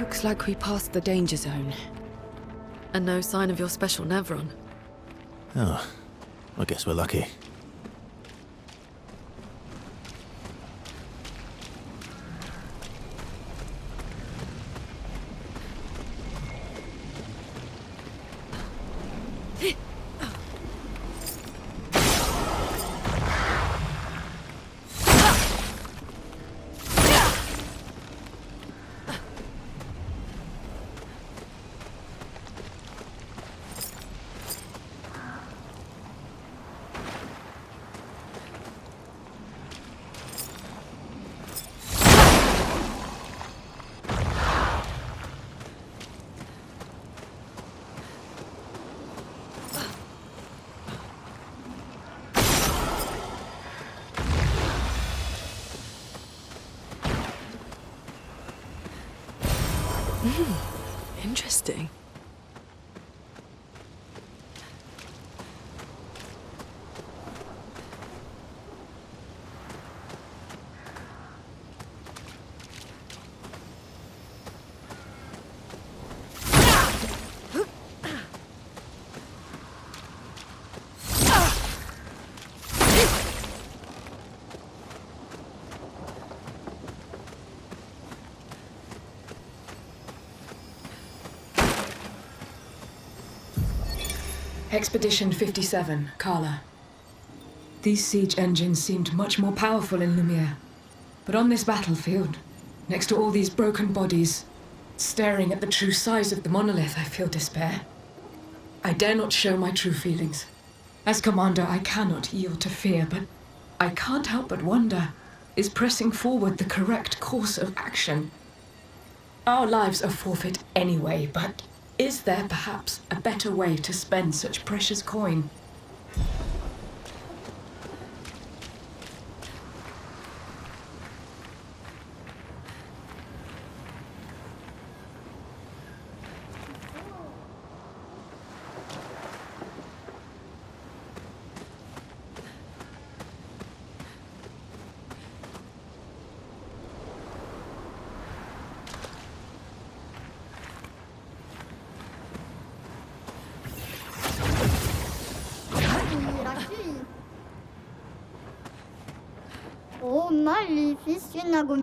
Looks like we passed the danger zone. And no sign of your special Nevron. Oh, I guess we're lucky. Interesting. Expedition 57, Carla. These siege engines seemed much more powerful in Lumiere. But on this battlefield, next to all these broken bodies, staring at the true size of the monolith, I feel despair. I dare not show my true feelings. As commander, I cannot yield to fear, but I can't help but wonder, is pressing forward the correct course of action? Our lives are forfeit anyway, but is there perhaps a better way to spend such precious coin? Oh, magnificent agonie.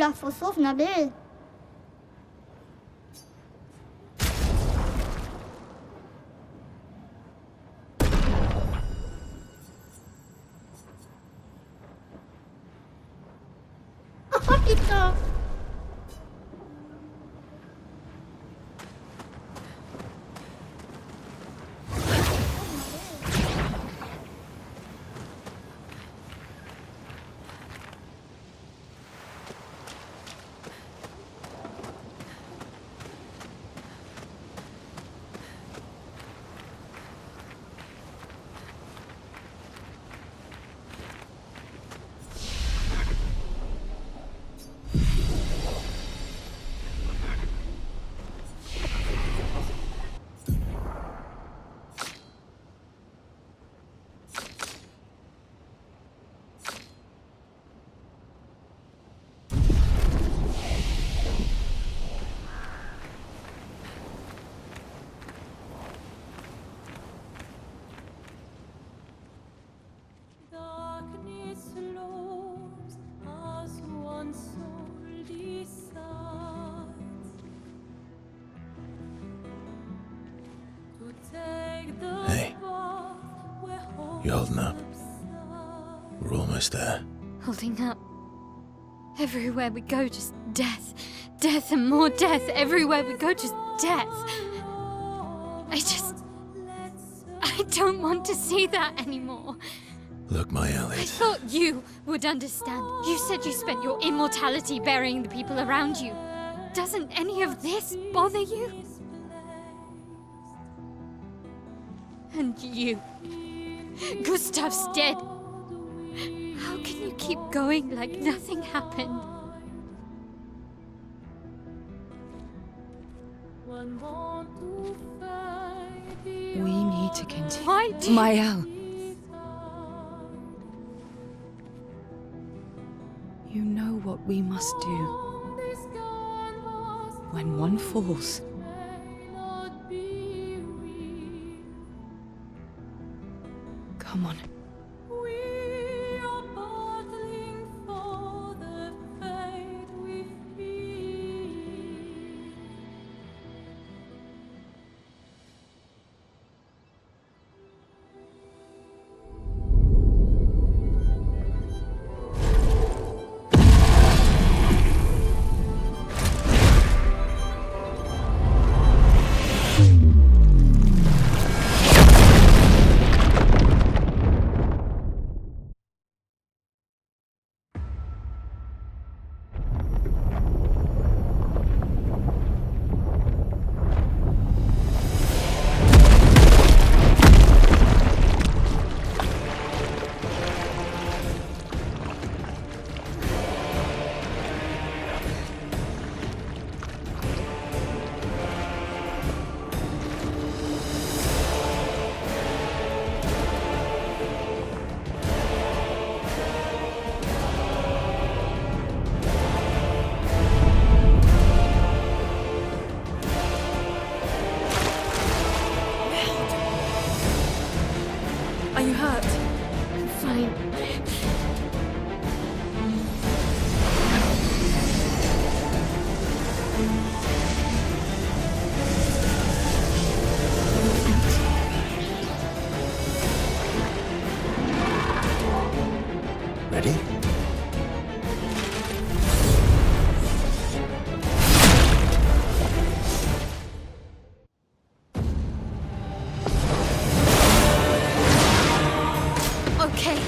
udah فصوف نبيل. Kita. Hey. You holding up? We're almost there. Holding up. Everywhere we go, just death. Death and more death. Everywhere we go, just death. I don't want to see that anymore. Look, my I Elliot. thought you would understand. You said you spent your immortality burying the people around you. Doesn't any of this bother you? And you. Gustav's dead. How can you keep going like nothing happened? We need to continue. Why do Mael. You know what we must do. When one falls, come on. Are you hurt? I'm fine. Ready? Okay.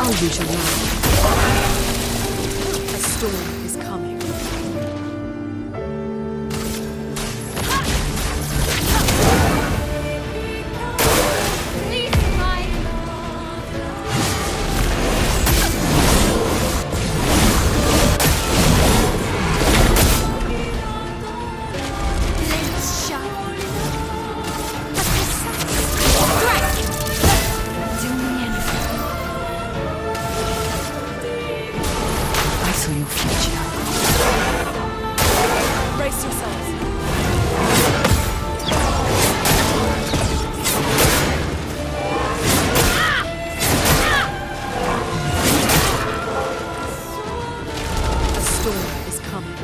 I'll use your land. A storm is coming. Please, my limbs shine. A precise strike. Do me anything. I saw your future. Brace yourselves. A storm is coming.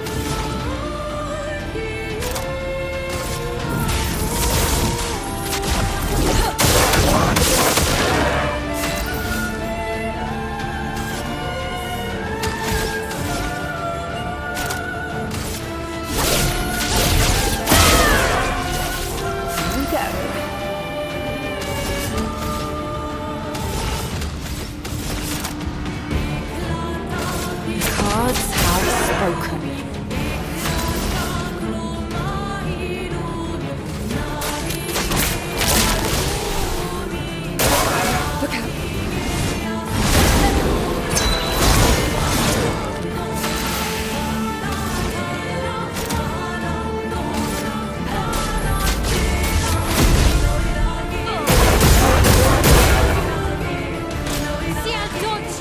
Cards have spoken. Look out. See our dodge.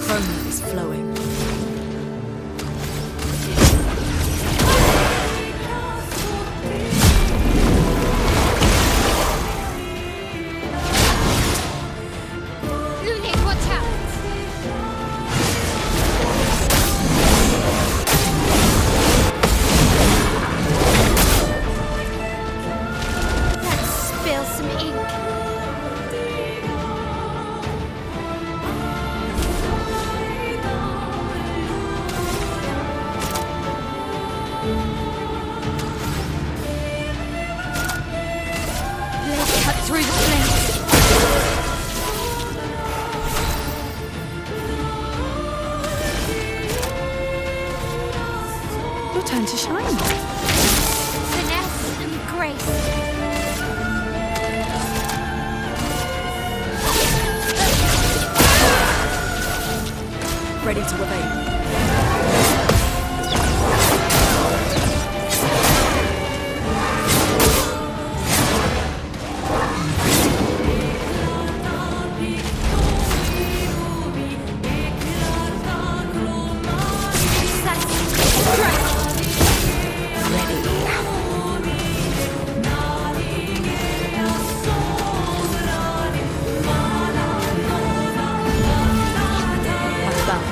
Chroma is flowing. Lunatic, watch out. Let's spill some ink. Let's cut through the flames. Your turn to shine. Finesse and grace. Ready to evade. I'm back.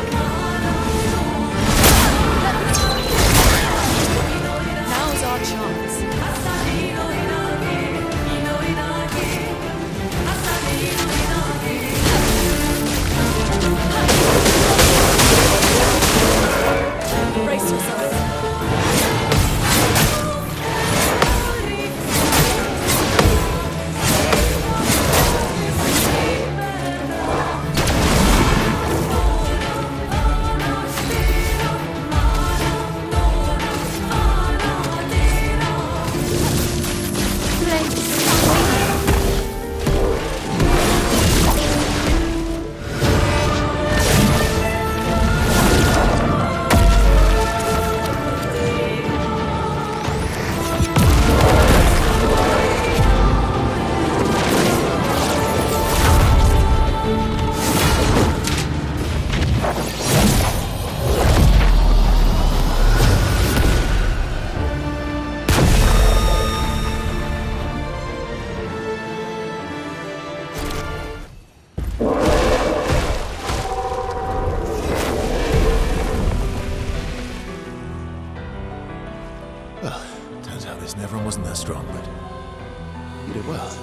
everyone wasn't that strong, but you did well.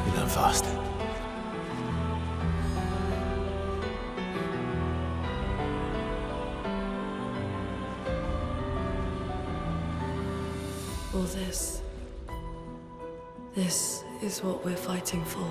You learned fast. All this. This is what we're fighting for.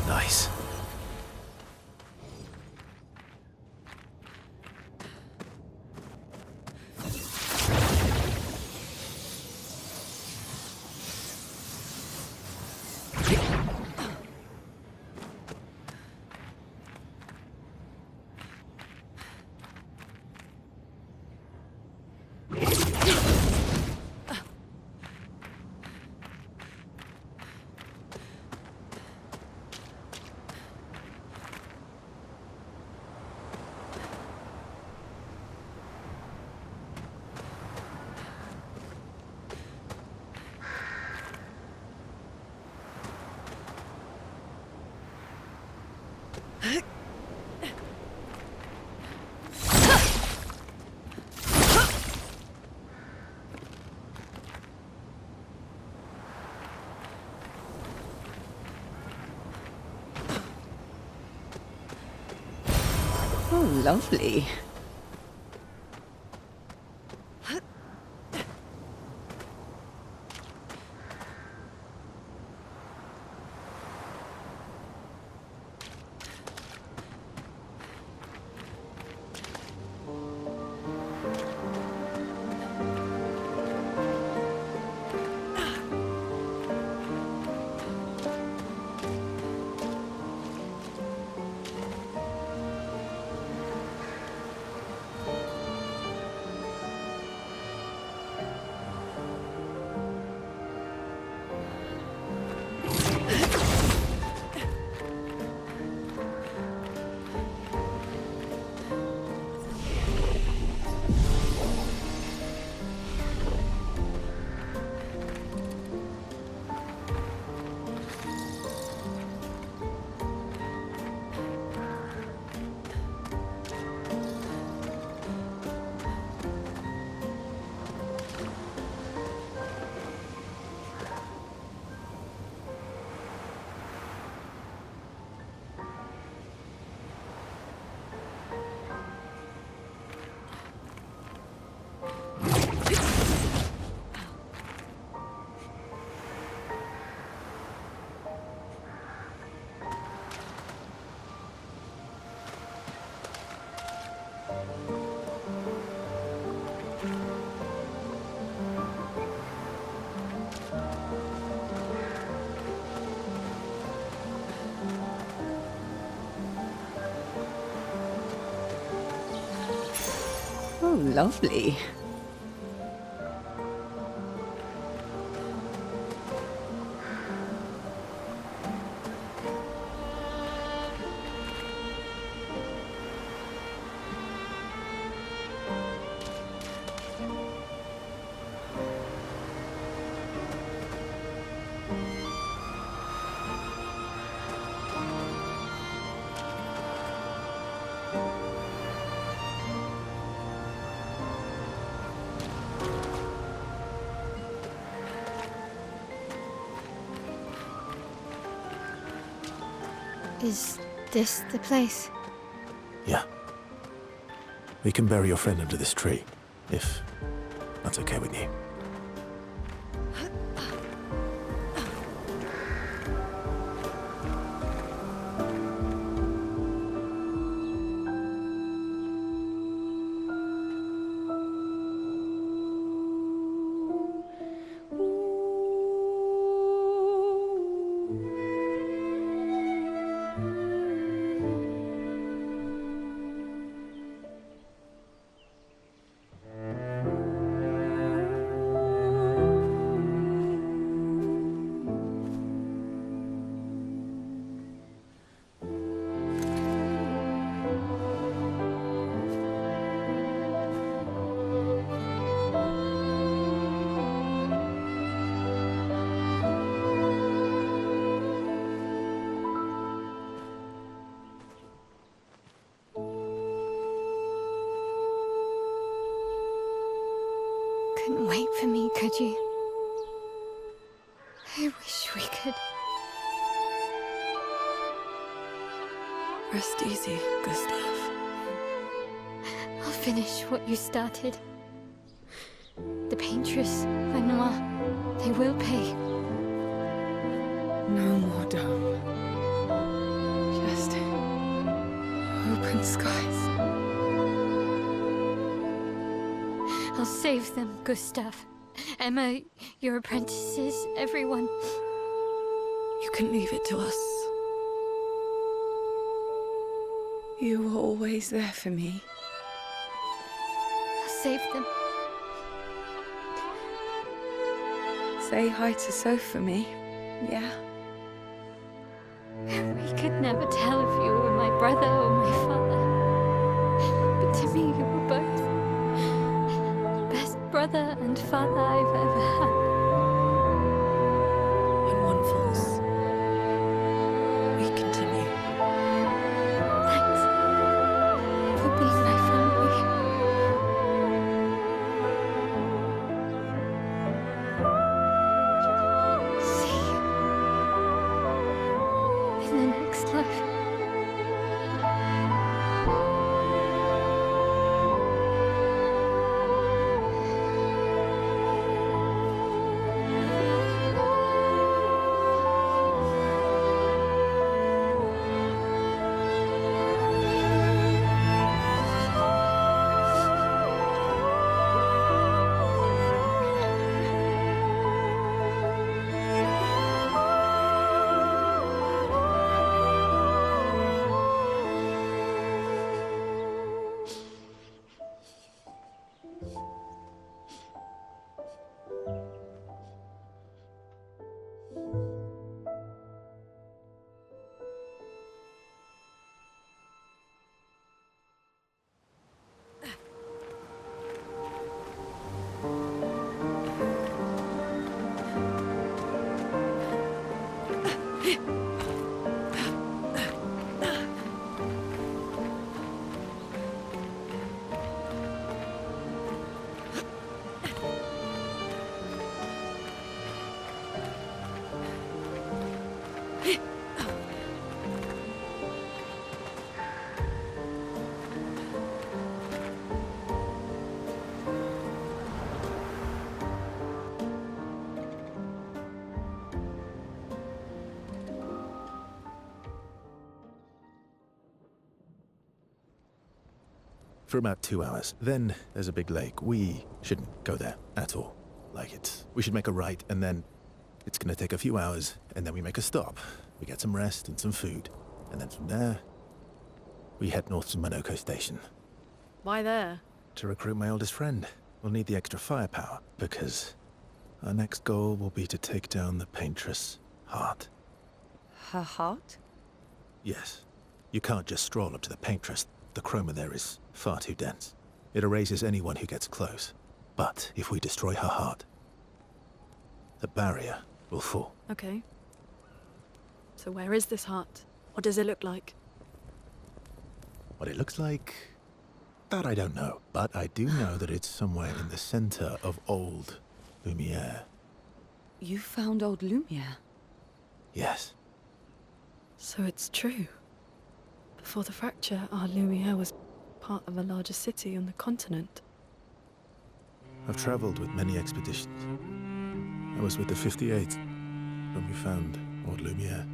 Nice. Oh, lovely. Oh, lovely. Is this the place? Yeah. We can bury your friend under this tree, if that's okay with you. Couldn't wait for me, could you? I wish we could. Rest easy, Gustav. I'll finish what you started. The paintress, Renoir, they will pay. No more dome. Just open skies. I'll save them, Gustav. Emma, your apprentices, everyone. You can leave it to us. You were always there for me. I'll save them. Say hi to Soph for me. Yeah? We could never tell if you were my brother or my father. But to me, you were both. Best brother and father I've ever had. When one falls, we continue. Thanks for being my family. See you in the next life. For about 2 hours. Then there's a big lake. We shouldn't go there at all. We should make a right, and then it's gonna take a few hours, and then we make a stop. We get some rest and some food. And then from there, we head north to Monoko Station. Why there? To recruit my oldest friend. We'll need the extra firepower, because our next goal will be to take down the paintress' heart. Her heart? Yes. You can't just stroll up to the paintress. The chroma there is far too dense. It erases anyone who gets close. But if we destroy her heart, the barrier will fall. Okay. So where is this heart? What does it look like? What it looks like, that I don't know. But I do know that it's somewhere in the center of old Lumiere. You found old Lumiere? Yes. So it's true. Before the fracture, our Lumiere was part of a larger city on the continent. I've traveled with many expeditions. I was with the 58th when we found Old Lumiere.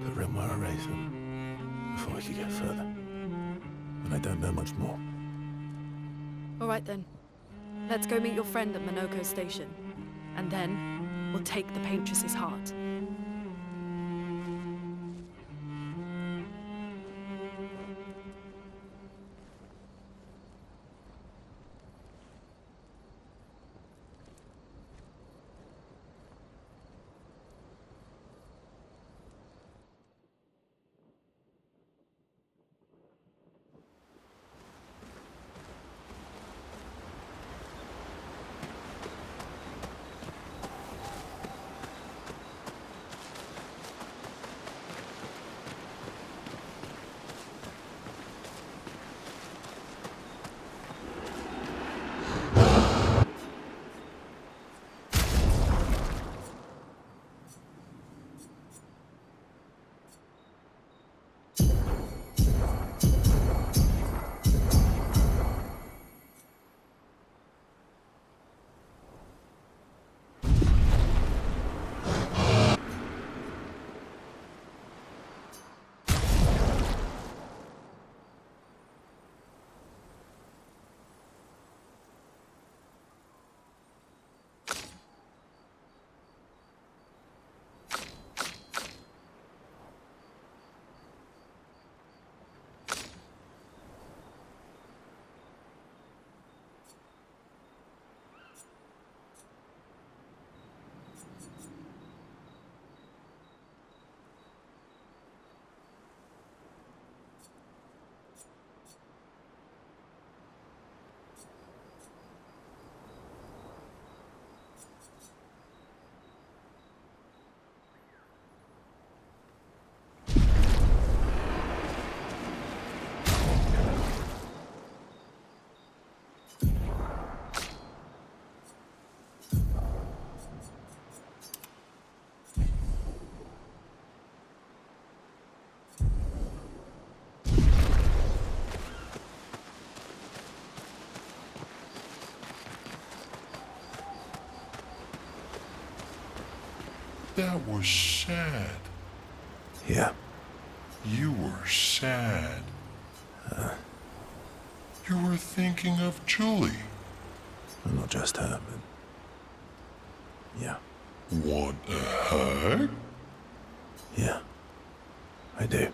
Put Renoir erase them before we could get further. And I don't know much more. All right then. Let's go meet your friend at Minoko Station. And then we'll take the Paintress's heart. That was sad. Yeah. You were sad. You were thinking of Julie. Well, not just her, but... yeah. Want a hug? Yeah. I do.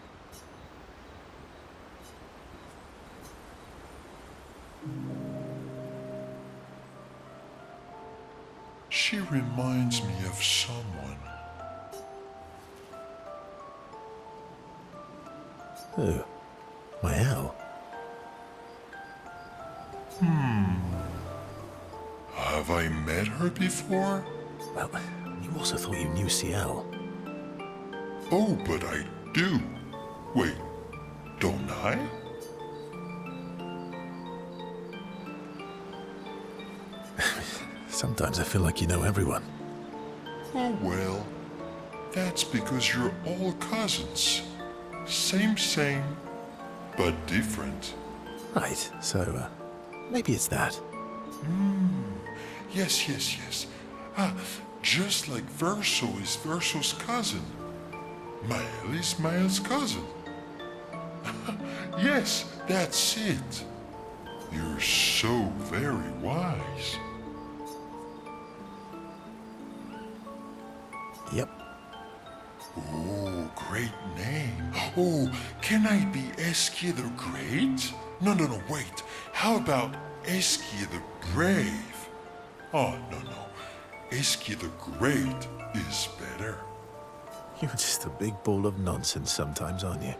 She reminds me of someone. Who? My Al? Have I met her before? Well, you also thought you knew CL. Oh, but I do. Wait, don't I? Sometimes I feel like you know everyone. Oh, well, that's because you're all cousins. Same, but different. Right, so, maybe it's that. Yes. Just like Verso is Verso's cousin. Mael is Mael's cousin. Yes, that's it. You're so very wise. Yep. Oh, great name. Oh, can I be Eskia the Great? No, wait. How about Eskia the Brave? Oh, no. Eskia the Great is better. You're just a big ball of nonsense sometimes, aren't you?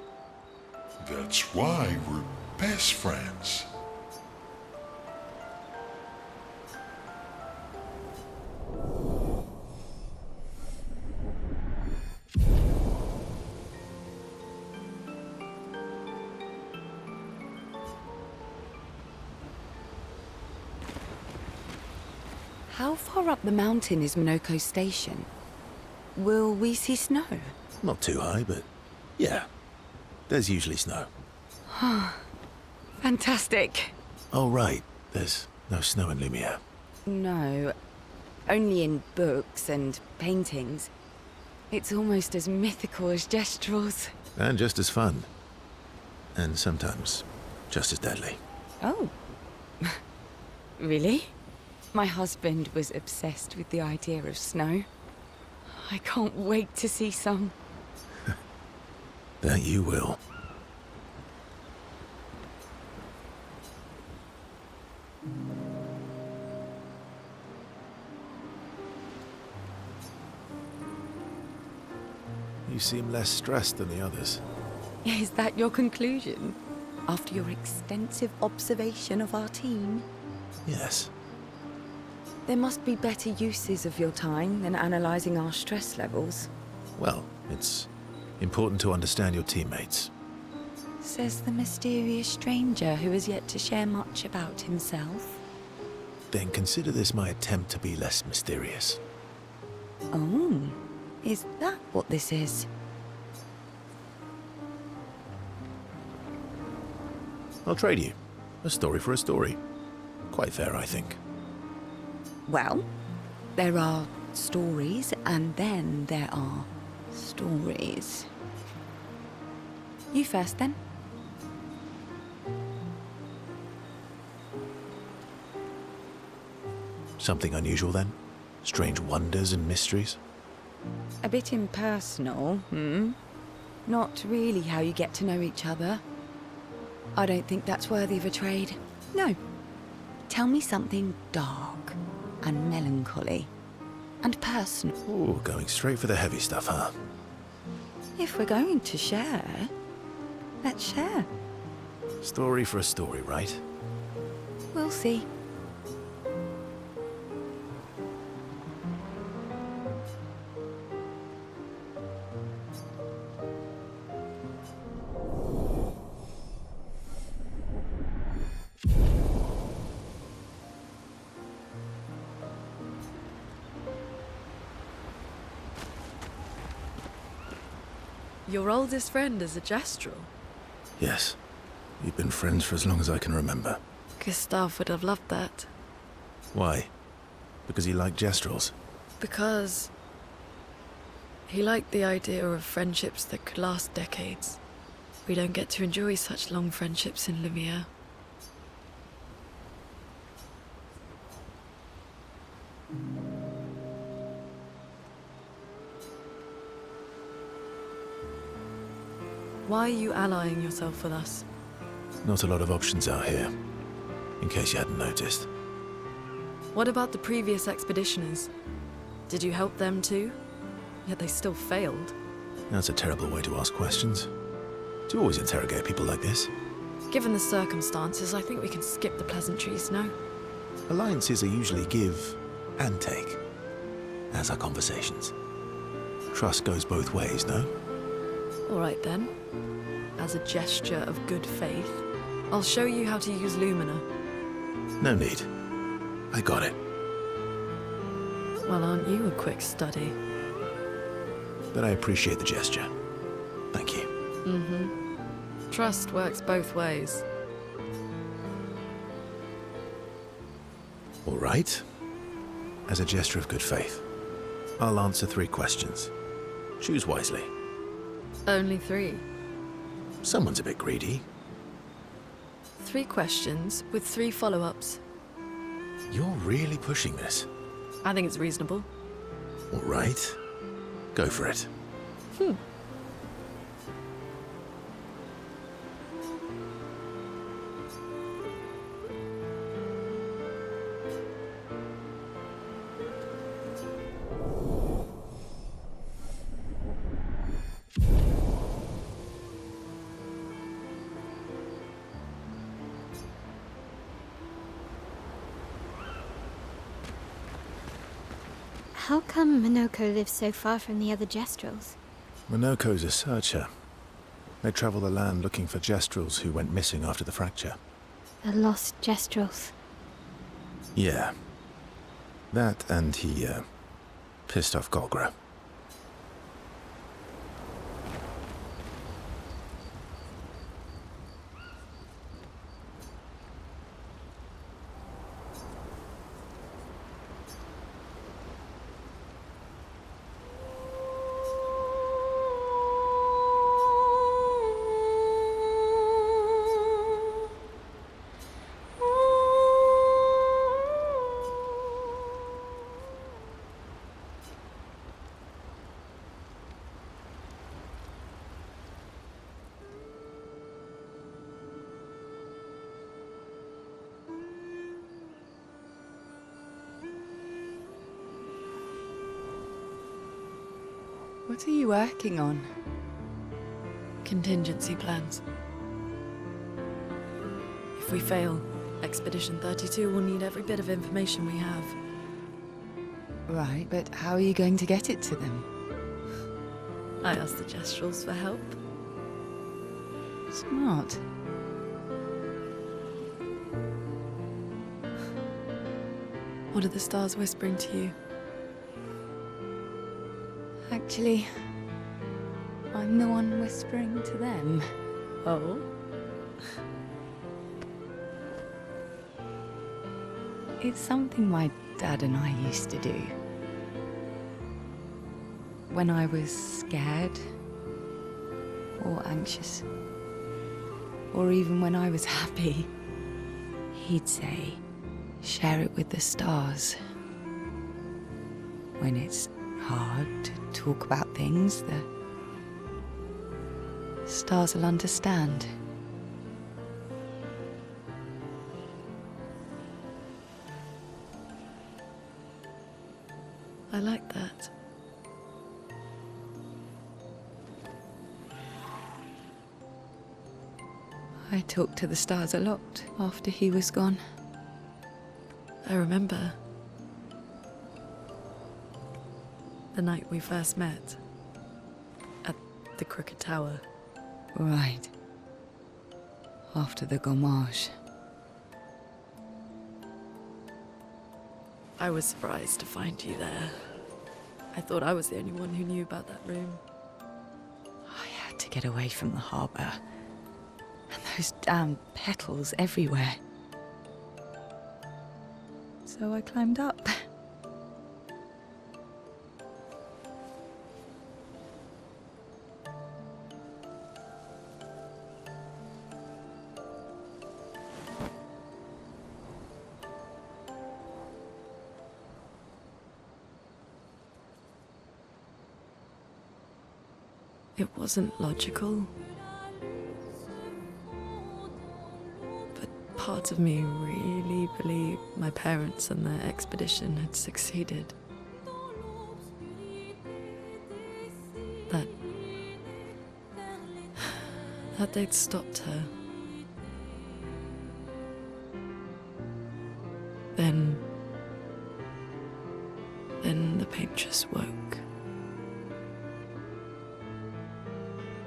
That's why we're best friends. How far up the mountain is Minoko Station? Will we see snow? Not too high, but yeah. There's usually snow. Fantastic. Oh, right. There's no snow in Lumiere. No, only in books and paintings. It's almost as mythical as Gestrels. And just as fun. And sometimes just as deadly. Oh. Really? My husband was obsessed with the idea of snow. I can't wait to see some. That you will. You seem less stressed than the others. Is that your conclusion? After your extensive observation of our team? Yes. There must be better uses of your time than analysing our stress levels. Well, it's important to understand your teammates. Says the mysterious stranger who has yet to share much about himself. Then consider this my attempt to be less mysterious. Oh, is that what this is? I'll trade you. A story for a story. Quite fair, I think. Well, there are stories, and then there are stories. You first, then. Something unusual, then? Strange wonders and mysteries? A bit impersonal, Not really how you get to know each other. I don't think that's worthy of a trade. No. Tell me something dark and melancholy and personal. Ooh, going straight for the heavy stuff, huh? If we're going to share, let's share. Story for a story, right? We'll see. Your oldest friend is a Gestrel. Yes. We've been friends for as long as I can remember. Gustav would have loved that. Why? Because he liked Gestrels? Because he liked the idea of friendships that could last decades. We don't get to enjoy such long friendships in Lumiere. Why are you allying yourself with us? Not a lot of options out here, in case you hadn't noticed. What about the previous expeditioners? Did you help them too? Yet they still failed. That's a terrible way to ask questions. Do you always interrogate people like this? Given the circumstances, I think we can skip the pleasantries, no? Alliances are usually give and take, as are conversations. Trust goes both ways, no? All right then. As a gesture of good faith, I'll show you how to use Lumina. No need. I got it. Well, aren't you a quick study? But I appreciate the gesture. Thank you. Trust works both ways. All right. As a gesture of good faith, I'll answer 3 questions. Choose wisely. Only 3. Someone's a bit greedy. 3 questions with 3 follow-ups. You're really pushing this. I think it's reasonable. All right. Go for it. How come Minoko lives so far from the other Gestrels? Minoko's a searcher. They travel the land looking for Gestrels who went missing after the fracture. The lost Gestrels. Yeah. That and he, pissed off Golgra. What are you working on? Contingency plans. If we fail, Expedition 32 will need every bit of information we have. Right, but how are you going to get it to them? I asked the Gestrals for help. Smart. What are the stars whispering to you? Actually, I'm the one whispering to them. Oh? It's something my dad and I used to do. When I was scared, or anxious, or even when I was happy, he'd say, share it with the stars. When it's hard to talk about things, the stars will understand. I like that. I talked to the stars a lot after he was gone. I remember the night we first met at the Crooked Tower. Right. After the gommage. I was surprised to find you there. I thought I was the only one who knew about that room. I had to get away from the harbour. And those damn petals everywhere. So I climbed up. It wasn't logical. But part of me really believed my parents and their expedition had succeeded. That they'd stopped her. Then the paint just woke.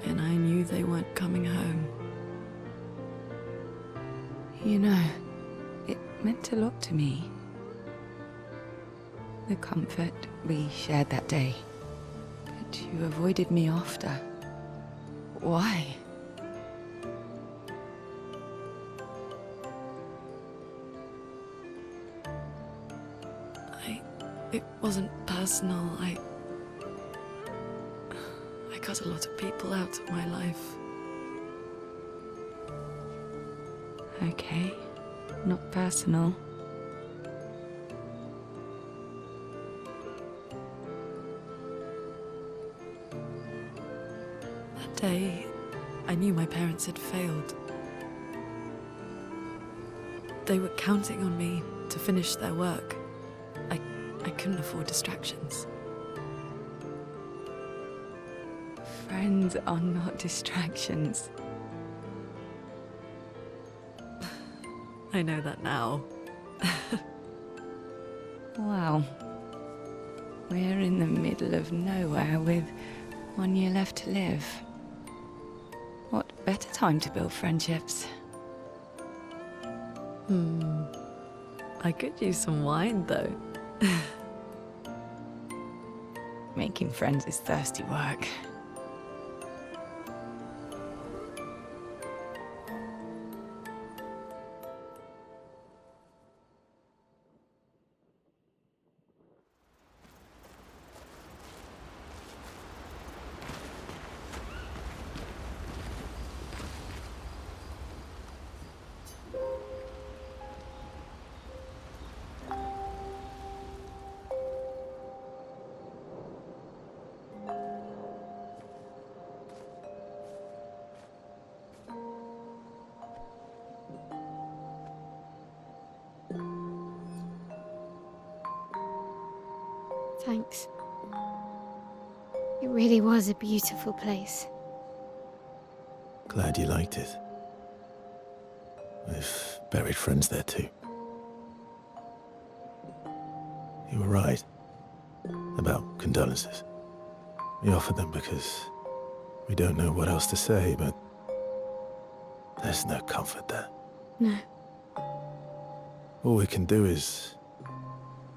And I knew they weren't coming home. You know, it meant a lot to me. The comfort we shared that day. But you avoided me after. Why? It wasn't personal. I cut a lot of people out of my life. Okay, not personal. That day, I knew my parents had failed. They were counting on me to finish their work. I couldn't afford distractions. Friends are not distractions. I know that now. Wow. We're in the middle of nowhere with 1 year left to live. What better time to build friendships? I could use some wine, though. Making friends is thirsty work. Thanks. It really was a beautiful place. Glad you liked it. We've buried friends there too. You were right about condolences. We offered them because we don't know what else to say, but there's no comfort there. No. All we can do is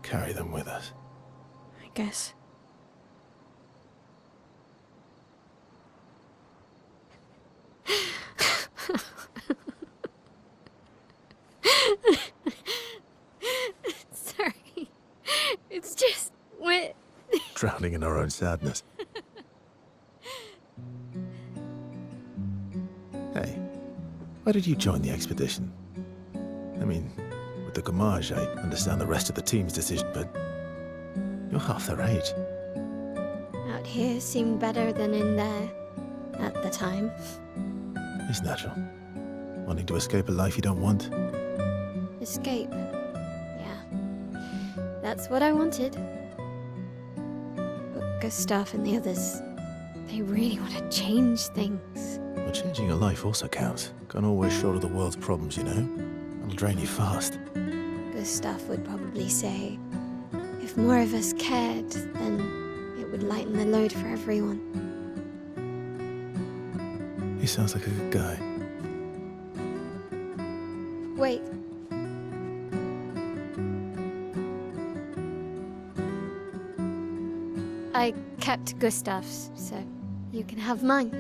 carry them with us. I guess. Sorry. It's just what. Drowning in our own sadness. Hey, why did you join the expedition? I mean, with the Gamage, I understand the rest of the team's decision, but you're half their age. Out here seemed better than in there at the time. It's natural. Wanting to escape a life you don't want. Escape. Yeah. That's what I wanted. But Gustav and the others, they really want to change things. But changing your life also counts. Can't always shoulder the world's problems, you know? It'll drain you fast. Gustav would probably say, if more of us cared, then it would lighten the load for everyone. He sounds like a good guy. Wait. I kept Gustav's, so you can have mine.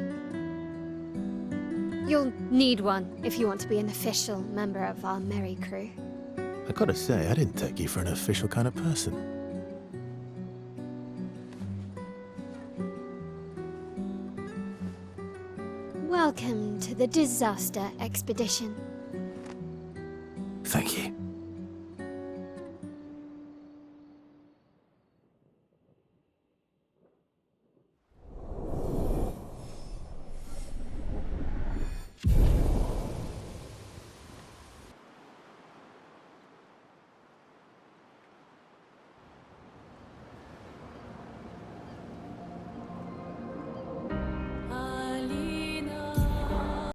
You'll need one if you want to be an official member of our merry crew. I gotta say, I didn't take you for an official kind of person. Welcome to the disaster expedition.